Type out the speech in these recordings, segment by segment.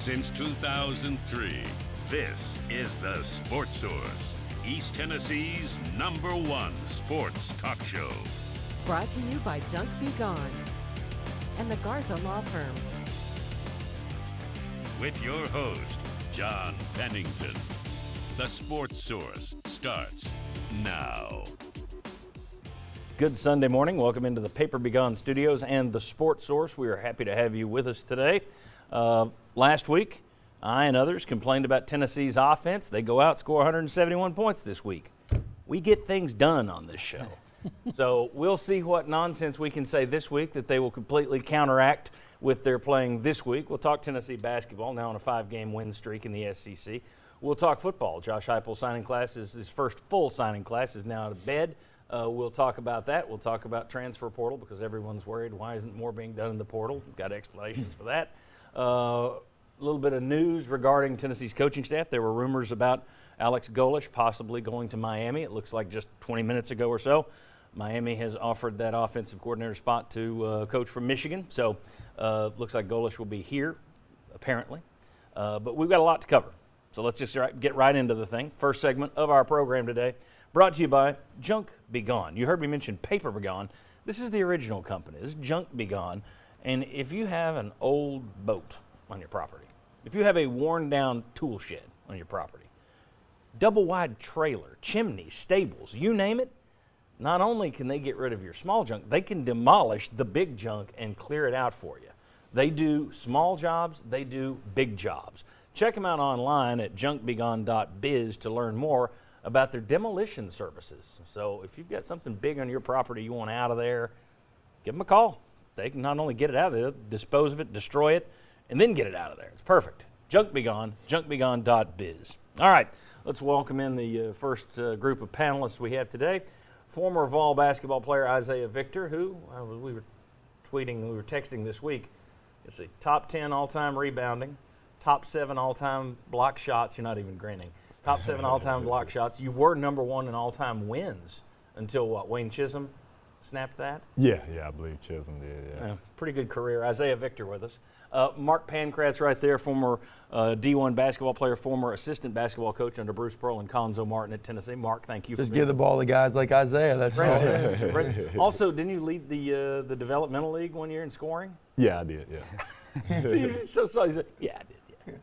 Since 2003, this is the Sports Source, East Tennessee's #1 sports talk show. Brought to you by Junk Be Gone and the Garza Law Firm. With your host, John Pennington. The Sports Source starts now. Good Sunday morning. Welcome into the Paper Be Gone studios and the Sports Source. We are happy to have you with us today. Last week, I and others complained about Tennessee's offense. They go out, score 171 points this week. We get things done on this show. So we'll see what nonsense we can say this week that they will completely counteract with their playing this week. We'll talk Tennessee basketball, now on a 5-game win streak in the SEC. We'll talk football. Josh Heupel's signing class, his first full signing class, is now out of bed. We'll talk about that. We'll talk about transfer portal because everyone's worried why isn't more being done in the portal. We've got explanations for that. A little bit of news regarding Tennessee's coaching staff. There were rumors about Alex Golesh possibly going to Miami. It looks like just 20 minutes ago or so, Miami has offered that offensive coordinator spot to a coach from Michigan. So looks like Golesh will be here, apparently. But we've got a lot to cover. So let's just get right into the thing. First segment of our program today, brought to you by Junk Be Gone. You heard me mention Paper Be Gone. This is the original company. This is Junk Be Gone. And if you have an old boat on your property, if you have a worn-down tool shed on your property, double-wide trailer, chimneys, stables, you name it, not only can they get rid of your small junk, they can demolish the big junk and clear it out for you. They do small jobs, they do big jobs. Check them out online at junkbegone.biz to learn more about their demolition services. So if you've got something big on your property you want out of there, give them a call. They can not only get it out of there, dispose of it, destroy it, and then get it out of there. It's perfect. Junk Be Gone, junkbegone.biz. All right, let's welcome in the first group of panelists we have today. Former Vol basketball player Isaiah Victor, who we were texting this week. Let's see, top 10 all-time rebounding, top 7 all-time block shots. You're not even grinning. Top 7 all-time block shots. You were #1 in all-time wins until what? Wayne Chisholm snapped that? Yeah, I believe Chisholm did, yeah. Pretty good career. Isaiah Victor with us. Mark Pankratz right there, former D1 basketball player, former assistant basketball coach under Bruce Pearl and Conzo Martin at Tennessee. Mark, thank you for Just give the ball to guys like Isaiah. That's all. Also, didn't you lead the developmental league one year in scoring? Yeah, I did, yeah. He's so he said, yeah, I did, yeah.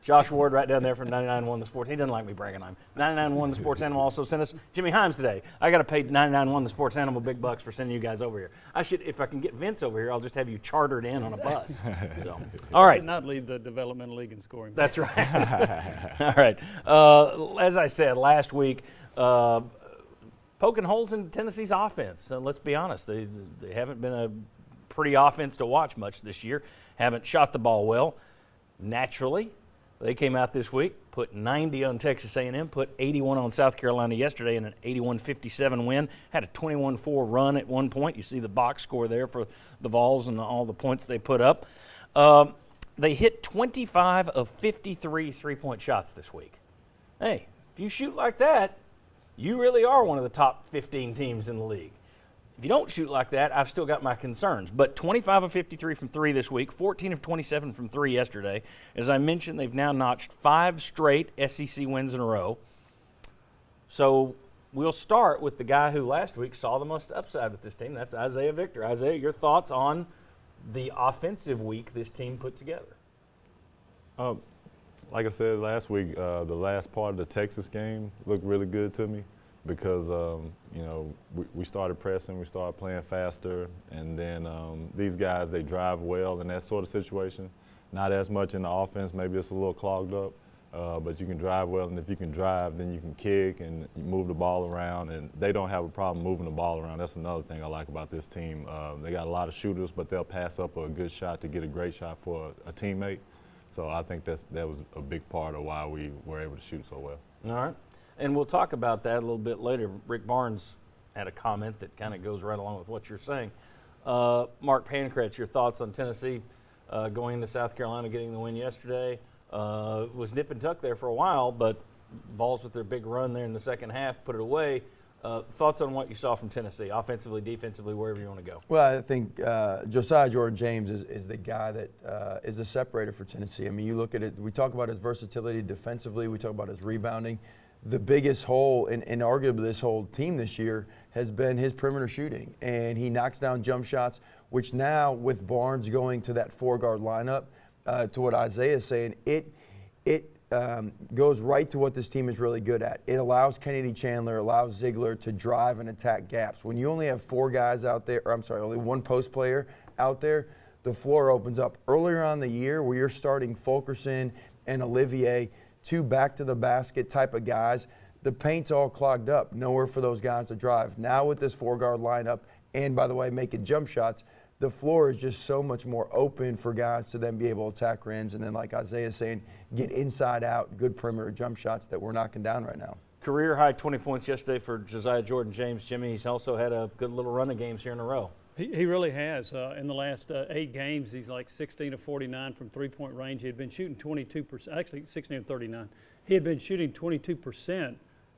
Josh Ward right down there from 99.1 The Sports. He doesn't like me bragging on him. 99.1 The Sports Animal also sent us Jimmy Himes today. I got to pay 99.1 The Sports Animal big bucks for sending you guys over here. I should, if I can get Vince over here, I'll just have you chartered in on a bus. So, all right. Did not lead the developmental league in scoring. That's right. All right. As I said last week, poking holes in Tennessee's offense. Let's be honest, they haven't been a pretty offense to watch much this year. Haven't shot the ball well. Naturally, they came out this week, put 90 on Texas A&M, put 81 on South Carolina yesterday in an 81-57 win. Had a 21-4 run at one point. You see the box score there for the Vols and all the points they put up. They hit 25 of 53 three-point shots this week. Hey, if you shoot like that, you really are one of the top 15 teams in the league. If you don't shoot like that, I've still got my concerns. But 25 of 53 from 3 this week, 14 of 27 from 3 yesterday. As I mentioned, they've now notched 5 straight SEC wins in a row. So we'll start with the guy who last week saw the most upside with this team. That's Isaiah Victor. Isaiah, your thoughts on the offensive week this team put together? Like I said last week, the last part of the Texas game looked really good to me. Because, we started pressing, we started playing faster, and then these guys, they drive well in that sort of situation. Not as much in the offense, maybe it's a little clogged up, but you can drive well, and if you can drive, then you can kick and you move the ball around, and they don't have a problem moving the ball around. That's another thing I like about this team. They got a lot of shooters, but they'll pass up a good shot to get a great shot for a teammate. So I think that was a big part of why we were able to shoot so well. All right. And we'll talk about that a little bit later. Rick Barnes had a comment that kind of goes right along with what you're saying. Mark Pankratz, your thoughts on Tennessee going into South Carolina, getting the win yesterday. Was nip and tuck there for a while, but Vols with their big run there in the second half put it away. Thoughts on what you saw from Tennessee, offensively, defensively, wherever you want to go? Well, I think Josiah Jordan-James is the guy that is a separator for Tennessee. I mean, you look at it, we talk about his versatility defensively, we talk about his rebounding. The biggest hole in arguably this whole team this year has been his perimeter shooting. And he knocks down jump shots, which now with Barnes going to that four-guard lineup, to what Isaiah is saying, it goes right to what this team is really good at. It allows Kennedy Chandler, allows Ziegler to drive and attack gaps. When you only have four guys out there, or I'm sorry, only one post player out there, the floor opens up. Earlier on the year where you're starting Fulkerson and Olivier, two back-to-the-basket type of guys, the paint's all clogged up, nowhere for those guys to drive. Now with this four-guard lineup, and by the way, making jump shots, the floor is just so much more open for guys to then be able to attack rims and then, like Isaiah is saying, get inside out, good perimeter jump shots that we're knocking down right now. Career high 20 points yesterday for Josiah Jordan-James. Jimmy, he's also had a good little run of games here in a row. He really has. In the last 8 games, he's like 16 of 49 from three-point range. He had been shooting 22%, actually 16 of 39. He had been shooting 22%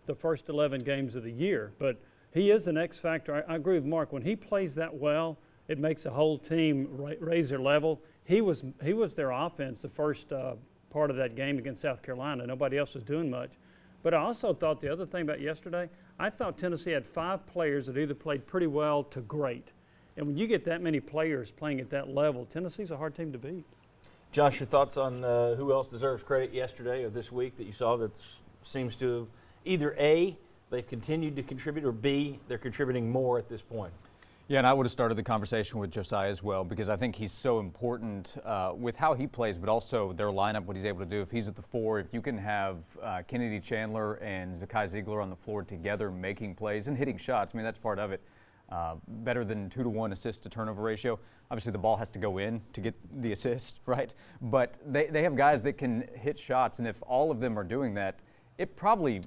the first 11 games of the year. But he is an X factor. I agree with Mark. When he plays that well, it makes the whole team raise their level. He was their offense the first part of that game against South Carolina. Nobody else was doing much. But I also thought the other thing about yesterday, I thought Tennessee had 5 players that either played pretty well to great. And when you get that many players playing at that level, Tennessee's a hard team to beat. Josh, your thoughts on who else deserves credit yesterday or this week that you saw that seems to either A, they've continued to contribute, or B, they're contributing more at this point? Yeah, and I would have started the conversation with Josiah as well, because I think he's so important with how he plays, but also their lineup, what he's able to do. If he's at the 4, if you can have Kennedy Chandler and Zakai Ziegler on the floor together making plays and hitting shots, I mean, that's part of it. Better than 2-to-1 assist to turnover ratio. Obviously, the ball has to go in to get the assist, right? But they have guys that can hit shots, and if all of them are doing that, it probably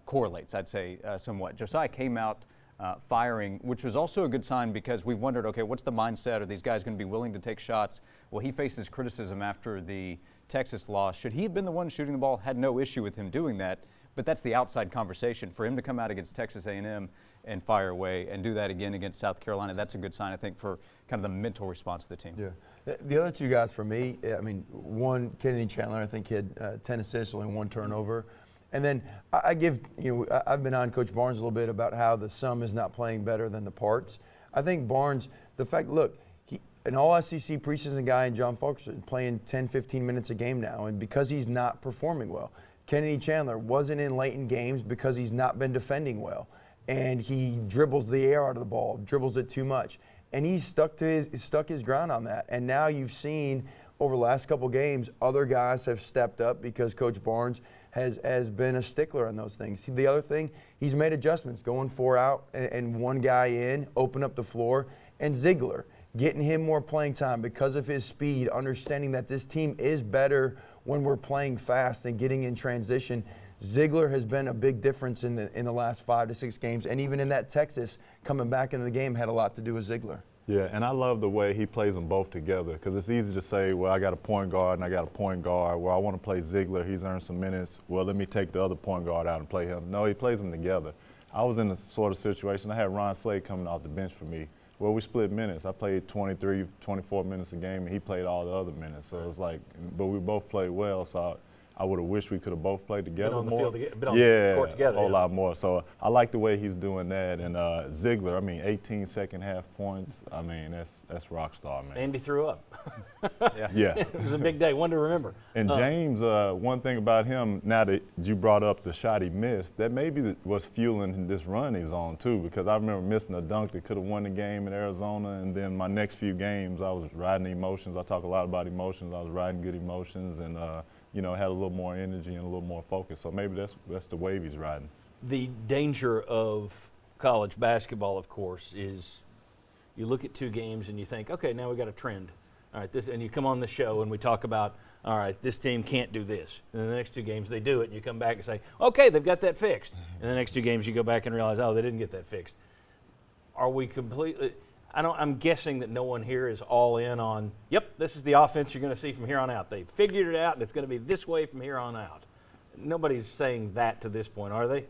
correlates, I'd say, somewhat. Josiah came out firing, which was also a good sign because we wondered, okay, what's the mindset? Are these guys going to be willing to take shots? Well, he faces criticism after the Texas loss. Should he have been the one shooting the ball? Had no issue with him doing that, but that's the outside conversation. For him to come out against Texas A&M and fire away and do that again against South Carolina, that's a good sign, I think, for kind of the mental response of the team. Yeah. The other two guys for me, I mean, one, Kennedy Chandler, I think he had 10 assists, only 1 turnover. And then I give, I've been on Coach Barnes a little bit about how the sum is not playing better than the parts. I think Barnes, the fact, look, an all-SEC preseason guy in John Fulkerson playing 10, 15 minutes a game now, and because he's not performing well. Kennedy Chandler wasn't in late in games because he's not been defending well. And he dribbles the air out of the ball, dribbles it too much. And he's stuck his ground on that. And now you've seen over the last couple games, other guys have stepped up because Coach Barnes has been a stickler on those things. See, the other thing, he's made adjustments, going 4 out and 1 guy in, open up the floor. And Ziegler, getting him more playing time because of his speed, understanding that this team is better when we're playing fast and getting in transition. Ziegler has been a big difference in the last 5 to 6 games, and even in that Texas, coming back into the game had a lot to do with Ziegler. Yeah, and I love the way he plays them both together because it's easy to say, well, I got a point guard and I got a point guard. Well, I want to play Ziegler. He's earned some minutes. Well, let me take the other point guard out and play him. No, he plays them together. I was in a sort of situation. I had Ron Slade coming off the bench for me. Well, we split minutes. I played 23, 24 minutes a game, and he played all the other minutes. So it's like, but we both played well, so I would have wished we could have both played together been on more. the field, been on the court together. A whole lot more. So I like the way he's doing that. And Ziegler, I mean, 18 second half points. I mean, that's rock star, man. Andy threw up. Yeah. It was a big day, one to remember. And James, one thing about him, now that you brought up the shot he missed, that maybe was fueling this run he's on too, because I remember missing a dunk that could have won the game in Arizona, and then my next few games I was riding emotions. I talk a lot about emotions. I was riding good emotions and had a little more energy and a little more focus. So maybe that's the wave he's riding. The danger of college basketball, of course, is you look at 2 games and you think, okay, now we got a trend. All right, and you come on the show and we talk about, all right, this team can't do this. And then the next 2 games they do it, and you come back and say, okay, they've got that fixed. And the next 2 games you go back and realize, oh, they didn't get that fixed. Are we completely? I'm guessing that no one here is all in on, yep, this is the offense you're going to see from here on out. They figured it out, and it's going to be this way from here on out. Nobody's saying that to this point, are they?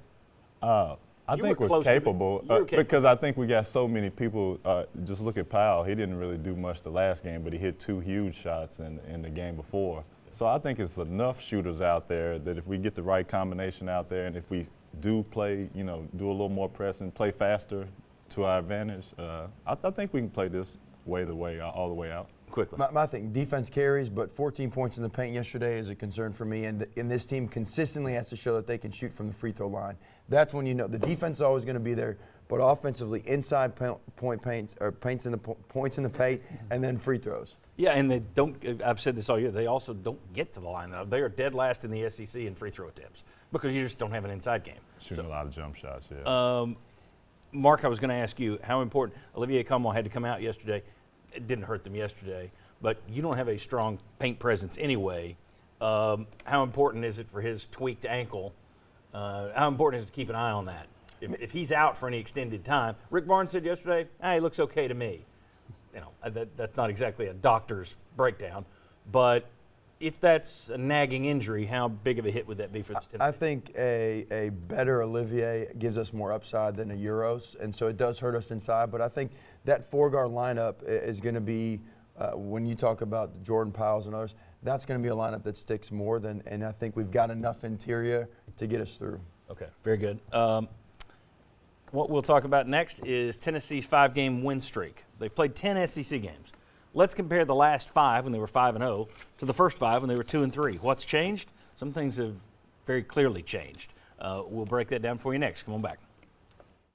I You think were we're close to be- capable, you were capable. because I think we got so many people. Just look at Powell. He didn't really do much the last game, but he hit 2 huge shots in the game before. So I think it's enough shooters out there that if we get the right combination out there, and if we do play, do a little more pressing, play faster to our advantage, I think we can play this all the way out. Quickly. My thing, defense carries, but 14 points in the paint yesterday is a concern for me. And this team consistently has to show that they can shoot from the free throw line. That's when you know the defense is always going to be there, but offensively, inside points in the paint, and then free throws. Yeah, and they don't. I've said this all year. They also don't get to the line. They are dead last in the SEC in free throw attempts because you just don't have an inside game. Shooting a lot of jump shots. Yeah. Mark, I was going to ask you how important Olivier Comeau had to come out yesterday. It didn't hurt them yesterday, but you don't have a strong paint presence anyway. How important is it for his tweaked ankle? How important is it to keep an eye on that? If he's out for any extended time, Rick Barnes said yesterday, he looks okay to me. That's not exactly a doctor's breakdown, but if that's a nagging injury, how big of a hit would that be for this Tennessee? I think a better Olivier gives us more upside than a Euros, and so it does hurt us inside. But I think that 4-guard lineup is going to be, when you talk about Jordan Powell's and others, that's going to be a lineup that sticks more than, and I think we've got enough interior to get us through. Okay, very good. What we'll talk about next is Tennessee's 5-game win streak. They've played 10 SEC games. Let's compare the last 5 when they were 5-0 to the first 5 when they were 2-3. What's changed? Some things have very clearly changed. We'll break that down for you next. Come on back.